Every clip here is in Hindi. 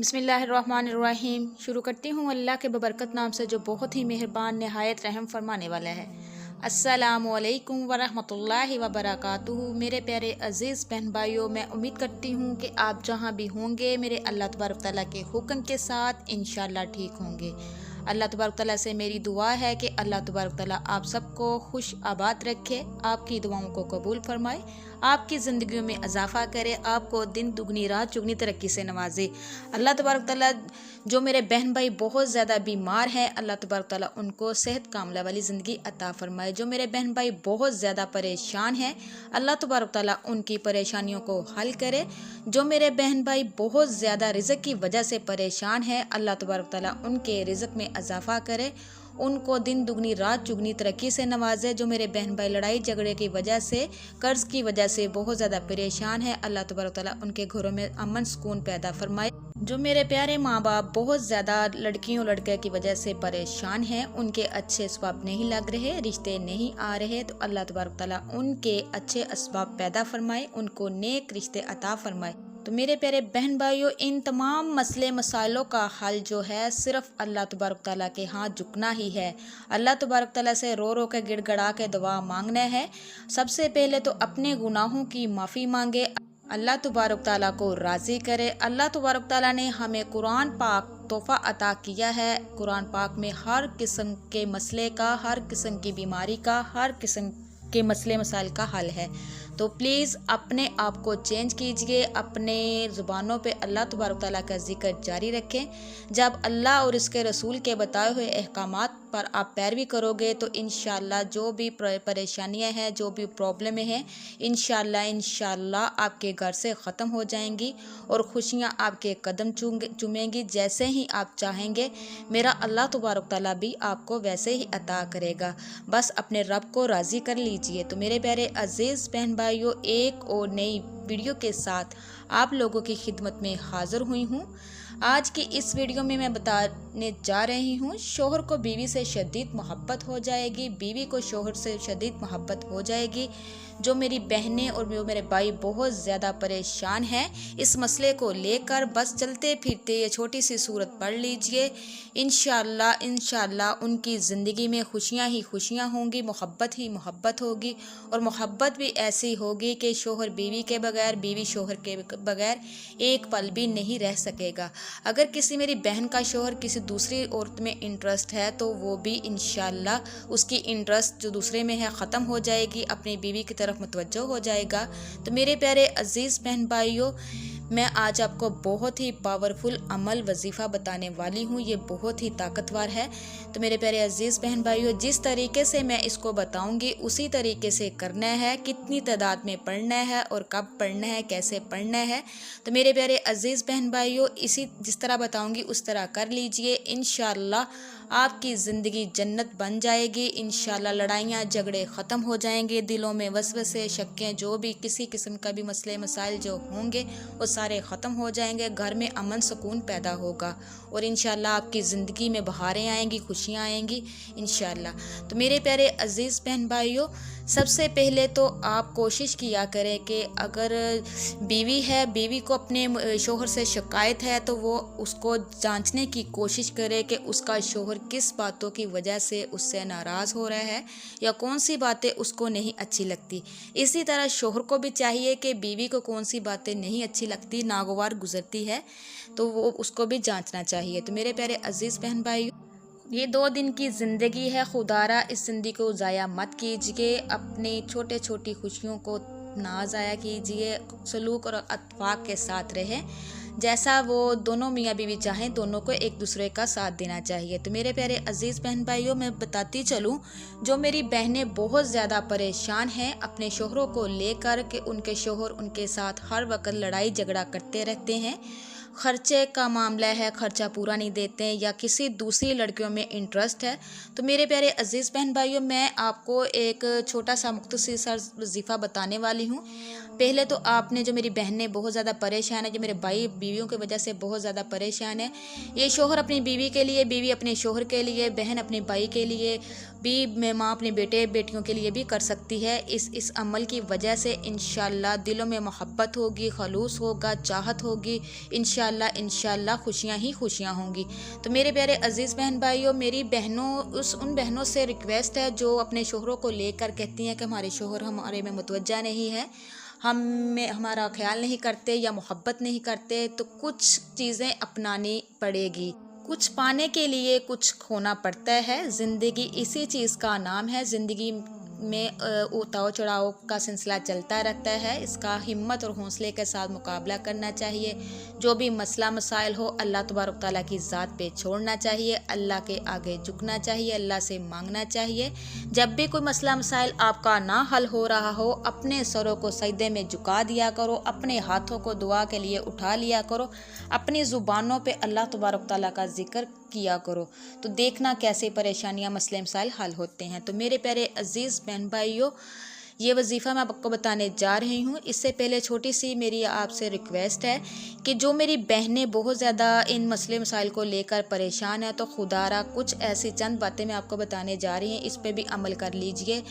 बिस्मिल्लाहिर्रहमानिर्रहीम। शुरू करती हूँ अल्लाह के बबरकत नाम से जो बहुत ही मेहरबान नहायत रहम फरमाने वाला है। अस्सलामु अलैकुम वरहमतुल्लाहि वबरकातुहू। मेरे प्यारे अज़ीज़ बहन भाइयों, मैं उम्मीद करती हूँ कि आप जहाँ भी होंगे मेरे अल्लाह तबारक तआला के हुक्म के साथ इंशाअल्लाह ठीक होंगे। अल्लाह तबारक तआला से मेरी दुआ है कि अल्लाह तबारक तआला आप सबको खुश आबाद रखे, आपकी दुआओं को कबूल फरमाए, आपकी ज़िंदगियों में इजाफ़ा करे, आपको दिन दुगनी रात चुगनी तरक्की से नवाजे। अल्लाह तबारक तआला जो मेरे बहन भाई बहुत ज़्यादा बीमार हैं, अल्लाह तबारक तआला उनको सेहत कामला वाली ज़िंदगी अता फ़रमाए। जो मेरे बहन भाई बहुत ज़्यादा परेशान हैं, अल्लाह तबारक तआला उनकी परेशानियों को हल करे। जो मेरे बहन भाई बहुत ज़्यादा रिज़्क़ की वजह से परेशान हैं, अल्लाह तबारक तआला उनके रिज़्क़ में इजाफ़ा करे, उनको दिन दुगनी रात चुगनी तरक्की से नवाजे। जो मेरे बहन भाई लड़ाई झगड़े की वजह से, कर्ज़ की वजह से बहुत ज़्यादा परेशान है, अल्लाह तबारक तआला उनके घरों में अमन सुकून पैदा फरमाए। जो मेरे प्यारे माँ बाप बहुत ज़्यादा लड़कियों लड़के की वजह से परेशान हैं, उनके अच्छे असबाब नहीं लग रहे, रिश्ते नहीं आ रहे, तो अल्लाह तबारक तआला उनके अच्छे असबाब पैदा फरमाए, उनको नेक रिश्ते अता फरमाए। तो मेरे प्यारे बहन भाइयों, इन तमाम मसले मसाइलों का हल जो है सिर्फ़ अल्लाह तबारक तआला के हाथ झुकना ही है। अल्लाह तबारक तआला से रो रो के गिड़गड़ा के दुआ मांगना है। सबसे पहले तो अपने गुनाहों की माफ़ी मांगे, अल्लाह तबारक तआला को राज़ी करे। अल्लाह तबारक तआला ने हमें कुरान पाक तोहफ़ा अता किया है। कुरान पाक में हर किस्म के मसले का, हर किस्म की बीमारी का, हर किस्म के मसले मसाइल का हल है। तो प्लीज़ अपने आप को चेंज कीजिए, अपने ज़ुबानों पे अल्लाह तबारक तआला का ज़िक्र जारी रखें। जब अल्लाह और उसके रसूल के बताए हुए अहकामात पर आप पैरवी करोगे तो इंशाअल्लाह जो भी परेशानियां हैं, जो भी प्रॉब्लमें हैं, इंशाअल्लाह आपके घर से ख़त्म हो जाएंगी और खुशियां आपके कदम चूमेंगी। जैसे ही आप चाहेंगे मेरा अल्लाह तबारक तआला भी आपको वैसे ही अता करेगा। बस अपने रब को राज़ी कर लीजिए। तो मेरे प्यारे अज़ीज़ बहन भाइयों, एक और नई वीडियो के साथ आप लोगों की खिदमत में हाज़िर हुई हूँ। आज की इस वीडियो में मैं बताने जा रही हूँ, शोहर को बीवी से शदीद मोहब्बत हो जाएगी, बीवी को शोहर से शदीद मोहब्बत हो जाएगी। जो मेरी बहनें और जो मेरे भाई बहुत ज़्यादा परेशान हैं इस मसले को लेकर, बस चलते फिरते ये छोटी सी सूरत पढ़ लीजिए। इंशाअल्लाह उनकी ज़िंदगी में खुशियाँ ही खुशियाँ होंगी, मोहब्बत ही मोहब्बत होगी, और मोहब्बत भी ऐसी होगी कि शोहर बीवी के बगैर, बीवी शोहर के बगैर एक पल भी नहीं रह सकेगा। अगर किसी मेरी बहन का शोहर किसी दूसरी औरत में इंटरेस्ट है तो वो भी इंशाअल्लाह उसकी इंटरेस्ट जो दूसरे में है ख़त्म हो जाएगी, अपनी बीवी की तरफ मुतवज्जो हो जाएगा। तो मेरे प्यारे अज़ीज़ बहन भाइयों, मैं आज आपको बहुत ही पावरफुल अमल वजीफ़ा बताने वाली हूँ। ये बहुत ही ताकतवर है। तो मेरे प्यारे अज़ीज़ बहन भाइयों, जिस तरीके से मैं इसको बताऊँगी उसी तरीके से करना है। कितनी तादाद में पढ़ना है और कब पढ़ना है, कैसे पढ़ना है, तो मेरे प्यारे अज़ीज़ बहन भाइयों इसी जिस तरह बताऊँगी उस तरह कर लीजिए। इंशाअल्लाह आपकी ज़िंदगी जन्नत बन जाएगी। इंशाअल्लाह लड़ाइयाँ झगड़े ख़त्म हो जाएंगे, दिलों में वसवसे शक्कें जो भी किसी किस्म का भी मसले मसाइल जो होंगे वो सारे ख़त्म हो जाएंगे, घर में अमन सुकून पैदा होगा और इंशाअल्लाह आपकी ज़िंदगी में बहारें आएंगी, खुशियाँ आएंगी इंशाअल्लाह। तो मेरे प्यारे अज़ीज़ बहन भाइयों, सबसे पहले तो आप कोशिश किया करें कि अगर बीवी है, बीवी को अपने शोहर से शिकायत है तो वो उसको जांचने की कोशिश करे कि उसका शोहर किस बातों की वजह से उससे नाराज़ हो रहा है या कौन सी बातें उसको नहीं अच्छी लगती। इसी तरह शोहर को भी चाहिए कि बीवी को कौन सी बातें नहीं अच्छी लगती, नागवार गुजरती है, तो वो उसको भी जांचना चाहिए। तो मेरे प्यारे अज़ीज़ बहन भाइयों, ये 2 दिन की ज़िंदगी है, खुदारा इस ज़िंदगी को ज़ाया मत कीजिए। अपनी छोटे छोटी खुशियों को ना ज़ाया कीजिए, सलूक और अत्फाक के साथ रहें। जैसा वो दोनों मियाँ बीवी चाहें, दोनों को एक दूसरे का साथ देना चाहिए। तो मेरे प्यारे अज़ीज़ बहन भाइयों, मैं बताती चलूँ, जो मेरी बहनें बहुत ज़्यादा परेशान हैं अपने शोहरों को लेकर कि उनके शोहर उनके साथ हर वक्त लड़ाई झगड़ा करते रहते हैं, खर्चे का मामला है, खर्चा पूरा नहीं देते हैं या किसी दूसरी लड़कियों में इंटरेस्ट है, तो मेरे प्यारे अज़ीज़ बहन भाइयों मैं आपको एक छोटा सा मुख्तसर सा वजीफ़ा बताने वाली हूँ। पहले तो आपने, जो मेरी बहनें बहुत ज़्यादा परेशान है, जो मेरे भाई बीवियों की वजह से बहुत ज़्यादा परेशान है, ये शोहर अपनी बीवी के लिए, बीवी अपने शोहर के लिए, बहन अपने भाई के लिए भी, माँ अपने बेटे बेटियों के लिए भी कर सकती है। इस अमल की वजह से इंशाअल्लाह दिलों में मोहब्बत होगी, खलूस होगा, चाहत होगी। इंशाअल्लाह इंशाल्लाह इंशाल्लाह खुशियाँ ही खुशियाँ होंगी। तो मेरे प्यारे अज़ीज़ बहन भाइयों, मेरी बहनों उन बहनों से रिक्वेस्ट है जो अपने शोहरों को लेकर कहती हैं कि हमारे शोहर हमारे में मुतवज्जा नहीं है, हमारा ख्याल नहीं करते या मोहब्बत नहीं करते, तो कुछ चीज़ें अपनानी पड़ेगी। कुछ पाने के लिए कुछ खोना पड़ता है। ज़िंदगी इसी चीज़ का नाम है। ज़िंदगी में उतार चढ़ाव का सिलसिला चलता रहता है। इसका हिम्मत और हौसले के साथ मुकाबला करना चाहिए। जो भी मसला मसाइल हो अल्लाह तबारक तआला की ज़ात पे छोड़ना चाहिए, अल्लाह के आगे झुकना चाहिए, अल्लाह से मांगना चाहिए। जब भी कोई मसला मसाइल आपका ना हल हो रहा हो, अपने सरों को सजदे में झुका दिया करो, अपने हाथों को दुआ के लिए उठा लिया करो, अपनी ज़ुबानों पे अल्लाह तबारक तआला का जिक्र किया करो, तो देखना कैसे परेशानियां मसले मसाइल हल होते हैं। तो मेरे प्यारे अजीज़ बहन भाइयों, ये वजीफ़ा मैं आपको बताने जा रही हूँ। इससे पहले छोटी सी मेरी आपसे रिक्वेस्ट है कि जो मेरी बहनें बहुत ज़्यादा इन मसले मसाइल को लेकर परेशान है, तो खुदारा कुछ ऐसी चंद बातें मैं आपको बताने जा रही हूँ, इस पर भी अमल कर लीजिए।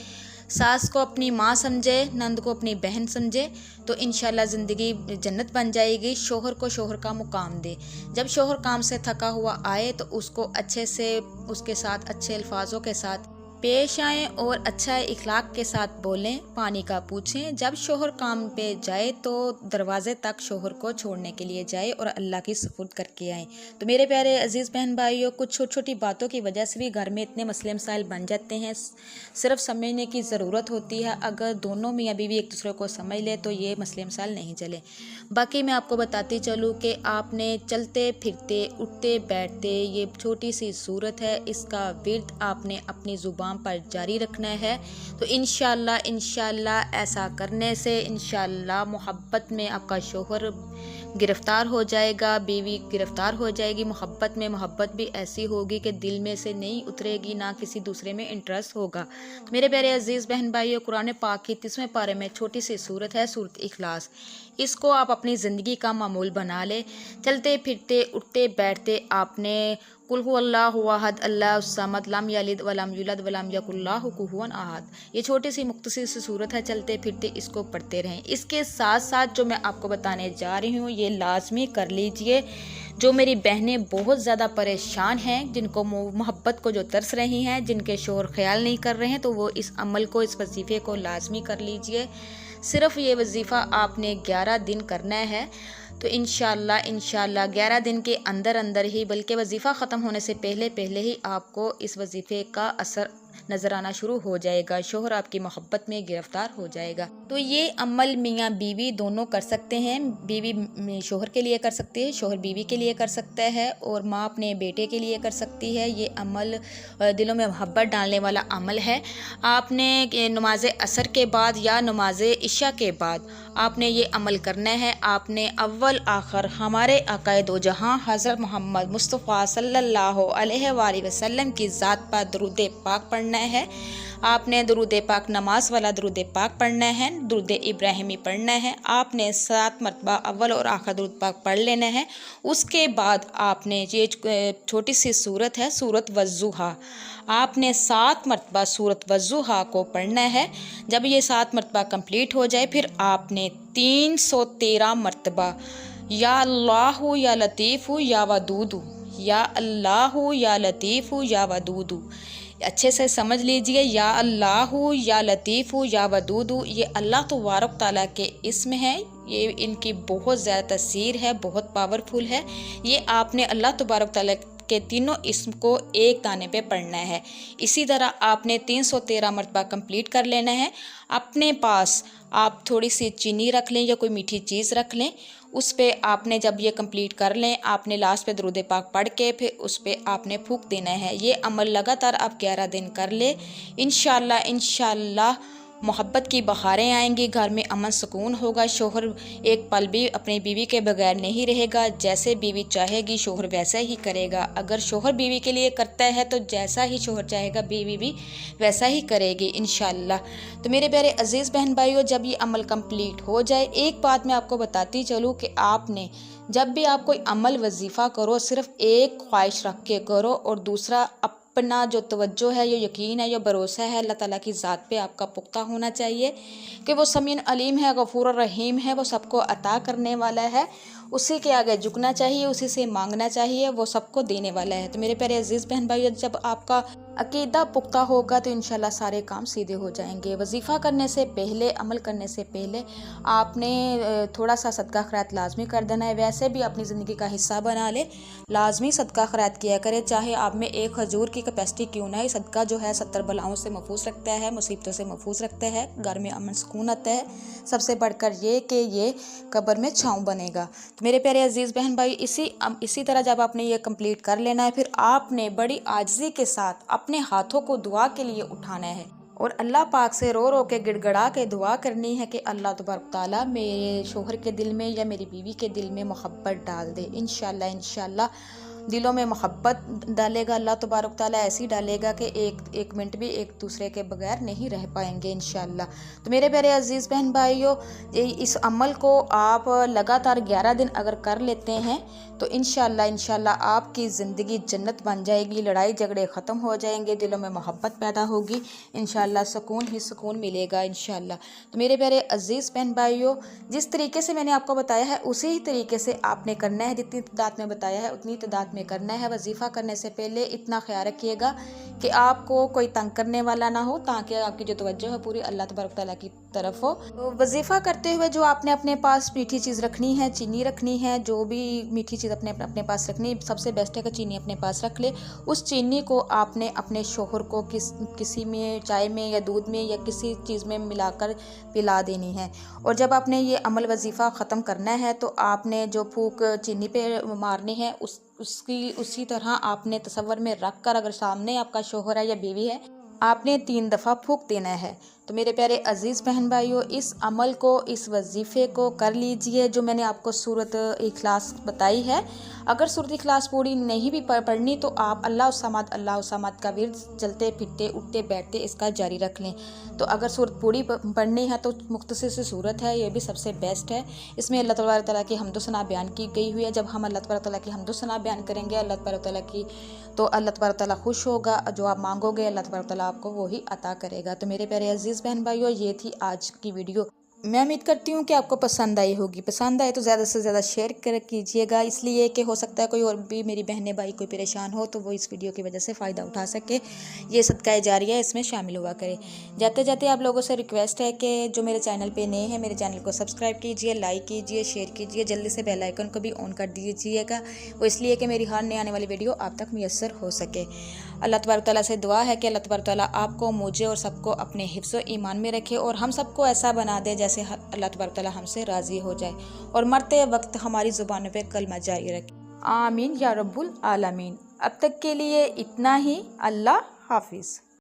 सास को अपनी माँ समझे, नंद को अपनी बहन समझे, तो इंशाल्लाह ज़िंदगी जन्नत बन जाएगी। शोहर को शोहर का मुकाम दे। जब शोहर काम से थका हुआ आए तो उसको अच्छे से उसके साथ अच्छे अल्फाजों के साथ पेश आएँ और अच्छा इखलाक के साथ बोलें, पानी का पूछें। जब शोहर काम पे जाए तो दरवाजे तक शोहर को छोड़ने के लिए जाए और अल्लाह की सुपुर्द करके आए। तो मेरे प्यारे अजीज़ बहन भाइयों, कुछ छोटी छोटी बातों की वजह से भी घर में इतने मसले मसाइल बन जाते हैं। सिर्फ समझने की ज़रूरत होती है। अगर दोनों मियाँ बीवी एक दूसरे को समझ ले तो ये मसले मसाइल नहीं चले। बाकी मैं आपको बताती चलूँ कि आपने चलते फिरते उठते बैठते ये छोटी सी सूरत है, इसका विर्द आपने अपनी ज़ुबान पर जारी रखना है। तो इंशाल्लाह ऐसा करने से इंशाल्लाह मोहब्बत में आपका शोहर गिरफ्तार हो जाएगा, बीवी गिरफ्तार हो जाएगी। मोहब्बत में मोहब्बत भी ऐसी होगी कि दिल में से नहीं उतरेगी, ना किसी दूसरे में इंटरेस्ट होगा। मेरे प्यारे अजीज़ बहन भाइयों, कुरान पाक की 30वें पारे में छोटी सी सूरत है, सूरत इखलास। इसको आप अपनी ज़िंदगी का मामूल बना ले। चलते फिरते उठते बैठते आपने कुल हुवल्लाहु अहद अल्लाहु समद लम यलिद वलम यूलद वलम यकुल लहु कुफुवन अहद, ये छोटी सी मुख्तसर सी सूरत है। चलते फिरते इसको पढ़ते रहें। इसके साथ साथ जो मैं आपको बताने जा रही हूँ ये लाजमी कर लीजिए। जो मेरी बहनें बहुत ज़्यादा परेशान हैं, जिनको मोहब्बत को जो तरस रही हैं, जिनके शोहर ख्याल नहीं कर रहे हैं, तो वो इस अमल को, इस वजीफ़े को लाजमी कर लीजिए। सिर्फ़ ये वजीफ़ा आपने 11 दिन करना है। तो इंशाल्लाह 11 दिन के अंदर अंदर ही, बल्कि वजीफ़ा ख़त्म होने से पहले पहले ही आपको इस वजीफ़े का असर नज़र आना शुरू हो जाएगा। शोहर आपकी मोहब्बत में गिरफ्तार हो जाएगा। तो ये अमल मियाँ बीवी दोनों कर सकते हैं। बीवी शोहर के लिए कर सकती है, शोहर बीवी के लिए कर सकता है, और माँ अपने बेटे के लिए कर सकती है। ये अमल दिलों में मोहब्बत डालने वाला अमल है। आपने नमाज असर के बाद या नमाज इशा के बाद आपने ये अमल करना है। आपने अव्वल आखिर हमारे आकाए दो जहां हज़रत मोहम्मद मुस्तफ़ा सल्लल्लाहु अलैहि वसल्लम की ज़ात पर दुरूद पाक पढ़ना है। आपने दुरूद पाक नमाज वाला दुरूद पाक पढ़ना है, दुरूद इब्राहिमी पढ़ना है। आपने 7 मरतबा अव्वल और आखिर दुरूद पाक पढ़ लेना है। उसके बाद आपने ये छोटी सी सूरत है, सूरत वज़्ज़ुहा, आपने 7 मरतबा सूरत वज़्ज़ुहा को पढ़ना है। जब ये 7 मरतबा कंप्लीट हो जाए, फिर आपने 313 मरतबा या अल्लाहु या लतीफ़ु या वदूदु, या अल्लाहु या लतीफ़ु या वदूदु, अच्छे से समझ लीजिए। या अल्लाहु या लतीफ़ु या वदूदु, ये अल्लाह तबारक तआला के इस्म है। ये इनकी बहुत ज़्यादा तसीर है, बहुत पावरफुल है। ये आपने अल्लाह तबारक तआला के तीनों इस्म को एक दाने पे पढ़ना है। इसी तरह आपने 313 मरतबा कंप्लीट कर लेना है। अपने पास आप थोड़ी सी चीनी रख लें या कोई मीठी चीज़ रख लें। उस पे आपने जब ये कंप्लीट कर लें, आपने लास्ट पे दुरूद पाक पढ़ के फिर उस पे आपने फूंक देना है। ये अमल लगातार आप 11 दिन कर ले। इंशाल्लाह मोहब्बत की बहारें आएंगी, घर में अमन सुकून होगा। शोहर एक पल भी अपनी बीवी के बगैर नहीं रहेगा। जैसे बीवी चाहेगी शोहर वैसा ही करेगा। अगर शोहर बीवी के लिए करता है तो जैसा ही शोहर चाहेगा बीवी भी वैसा ही करेगी इंशाल्लाह। तो मेरे प्यारे अजीज़ बहन भाइयों, जब ये अमल कंप्लीट हो जाए, एक बात मैं आपको बताती चलूँ कि आपने जब भी आप कोई अमल वजीफ़ा करो, सिर्फ़ एक ख्वाहिश रख के करो, और दूसरा अपना जो तवज्जो है, ये यकीन है, ये भरोसा है अल्लाह ताला की ज़ात पे आपका पुख्ता होना चाहिए कि वो समीन अलीम है, गफूर रहीम है, वो सबको अता करने वाला है। उसी के आगे झुकना चाहिए, उसी से मांगना चाहिए, वो सबको देने वाला है। तो मेरे प्यारे अजीज़ बहन भाई, जब आपका अकीदा पुख्ता होगा तो इंशाल्लाह सारे काम सीधे हो जाएंगे। वजीफ़ा करने से पहले, अमल करने से पहले आपने थोड़ा सा सदका खैरात लाजमी कर देना है। वैसे भी अपनी ज़िंदगी का हिस्सा बना ले, लाजमी सदका खैरात किया करे, चाहे आप में एक खजूर की कैपेसिटी क्यों ना है। सदका जो है 70 बलाओं से महफूज रखता है, मुसीबतों से महफूज रखता है, घर में अमन सुकून आता है। सबसे बढ़कर ये कि ये कब्र में छाँव बनेगा। तो मेरे प्यारे अजीज़ बहन भाई, इसी तरह जब आपने ये कंप्लीट कर लेना है, फिर आपने बड़ी आजिज़ी के साथ अपने हाथों को दुआ के लिए उठाना है और अल्लाह पाक से रो रो के गिड़गड़ा के दुआ करनी है कि अल्लाह तबारक ताला मेरे शोहर के दिल में या मेरी बीवी के दिल में मोहब्बत डाल दे। इंशाल्लाह दिलों में मोहब्बत डालेगा अल्लाह तबारक ताला, ऐसी डालेगा कि एक मिनट भी एक दूसरे के बगैर नहीं रह पाएंगे इंशाल्लाह। तो मेरे प्यारे अजीज़ बहन भाइयों, इस अमल को आप लगातार 11 दिन अगर कर लेते हैं तो इंशाल्लाह आपकी ज़िंदगी जन्नत बन जाएगी, लड़ाई झगड़े ख़त्म हो जाएंगे, दिलों में मोहब्बत पैदा होगी, इंशाल्लाह सुकून ही सुकून मिलेगा इंशाल्लाह। तो मेरे प्यारे अजीज़ बहन भाइयों, जिस तरीके से मैंने आपको बताया है उसी ही तरीके से आपने करना है। जितनी तादाद में बताया है उतनी तादाद में करना है। वजीफ़ा करने से पहले इतना ख्याल रखिएगा कि आपको कोई तंग करने वाला ना हो, ताकि आपकी जो तवज्जो है पूरी अल्लाह तबारक तआला की तरफ हो। तो वजीफ़ा करते हुए जो आपने अपने पास मीठी चीज़ रखनी है, चीनी रखनी है, जो भी मीठी चीज़ अपने पास रखनी, सबसे बेस्ट है कि चीनी अपने पास रख ले। उस चीनी को आपने अपने शोहर को किसी में, चाय में या दूध में या किसी चीज़ में मिलाकर पिला देनी है। और जब आपने ये अमल वजीफ़ा ख़त्म करना है तो आपने जो फूंक चीनी पे मारनी है उसी तरह आपने तसव्वुर में रख कर, अगर सामने आपका शोहर है या बीवी है, आपने 3 दफ़ा फूंक देना है। तो मेरे प्यारे अजीज़ बहन भाइयों, इस अमल को, इस वजीफ़े को कर लीजिए जो मैंने आपको सूरत इखलास बताई है। अगर सूरत इखलास पूरी नहीं भी पढ़नी तो आप अल्लाह उस्समद का विर्द चलते फिरते उठते बैठते इसका जारी रख लें। तो अगर सूरत पूरी पढ़नी है तो मुख्तसर सी सूरत है, ये भी सबसे बेस्ट है। इसमें अल्लाह तबारक तआला की हम्दो सना बयान की गई हुई है। जब हम अल्लाह तबारक तआला की हम्दो सना बयान करेंगे अल्लाह तबारक तआला की, तो अल्लाह तबारक तआला खुश होगा, जो आप मांगोगे अल्लाह तबारक तआला आपको वही अता करेगा। तो मेरे प्यारे अजीज़ बहन भाइयों, ये थी आज की वीडियो। मैं उम्मीद करती हूँ कि आपको पसंद आई होगी। पसंद आए तो ज़्यादा से ज़्यादा शेयर कर कीजिएगा, इसलिए कि हो सकता है कोई और भी मेरी बहनें भाई कोई परेशान हो तो वो इस वीडियो की वजह से फ़ायदा उठा सके। ये सदका जारिया इसमें शामिल हुआ करे। जाते जाते आप लोगों से रिक्वेस्ट है कि जो मेरे चैनल पे नए हैं, मेरे चैनल को सब्सक्राइब कीजिए, लाइक कीजिए, शेयर कीजिए, जल्दी से बेल आइकन को भी ऑन कर दीजिएगा। वो इसलिए कि मेरी हर नई आने वाली वीडियो आप तक मुयस्सर हो सके। अल्लाह तबारक तआला से दुआ है कि अल्लाह तबारक तआला आपको, मुझे और सबको अपने हिफ्ज़ व ईमान में रखे और हम सबको ऐसा बना दे जैसे अल्लाह तबारक तआला हमसे राज़ी हो जाए और मरते वक्त हमारी ज़ुबानों पे कलमा जारी रखे। आमीन या रब्बुल आलमीन। अब तक के लिए इतना ही। अल्लाह हाफिज़।